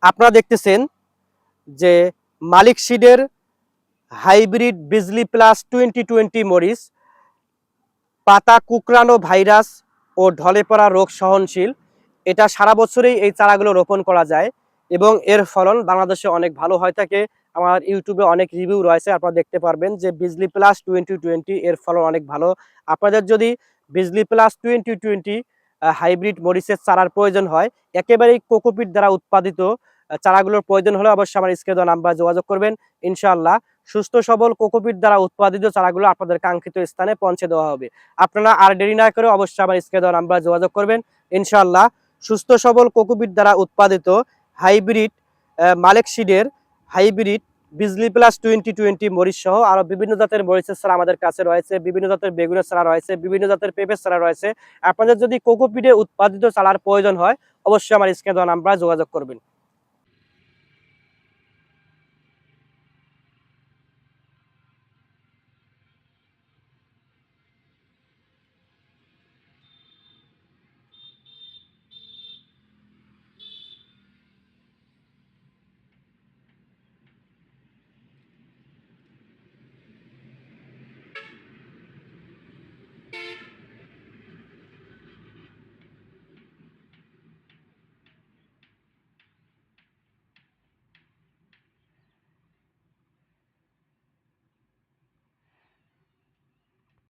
আপনারা দেখতেছেন যে মালিক সিডের হাইব্রিড বিজলি প্লাস 2020 মরিচ পাতা কুকরানো ভাইরাস ও ঢলে পড়া রোগ সহনশীল। এটা সারা বছরই এই চারাগুলো রোপণ করা যায় এবং এর ফলন বাংলাদেশে অনেক ভালো হয় থাকে। আমার ইউটিউবে অনেক রিভিউ রয়েছে, আপনারা দেখতে পারবেন যে বিজলি প্লাস 2020 এর ফলন অনেক ভালো। আপনাদের যদি বিজলি প্লাস 2020 হাইব্রিড মরিচের চারার প্রয়োজন হয়, একেবারেই কোকোপিট দ্বারা উৎপাদিত চারাগুলোর প্রয়োজন হলে অবশ্যই আমার স্ক্রিনে দেওয়া নাম্বারে যোগাযোগ করবেন। ইনশাআল্লাহ সুস্থ সবল কোকোপিট দ্বারা উৎপাদিত চারাগুলো আপনাদের কাঙ্ক্ষিত স্থানে পৌঁছে দেওয়া হবে। আপনারা আর দেরি না করে অবশ্যই আমার স্ক্রিনে দেওয়া নাম্বারে যোগাযোগ করবেন। ইনশাআল্লাহ সুস্থ সবল কোকোপিট দ্বারা উৎপাদিত হাইব্রিড মালিক সিডের হাইব্রিড বিজলি প্লাস 2020 মরিচ সহ আরো বিভিন্ন জাতের মরিচের চারা আমাদের কাছে রয়েছে, বিভিন্ন জাতের বেগুনের চারা রয়েছে, বিভিন্ন জাতের পেঁপের চারা রয়েছে। আপনাদের যদি কোকোপিটে উৎপাদিত চারার প্রয়োজন হয় অবশ্যই আমার স্ক্রিনে দেওয়া নাম্বারে যোগাযোগ করবেন।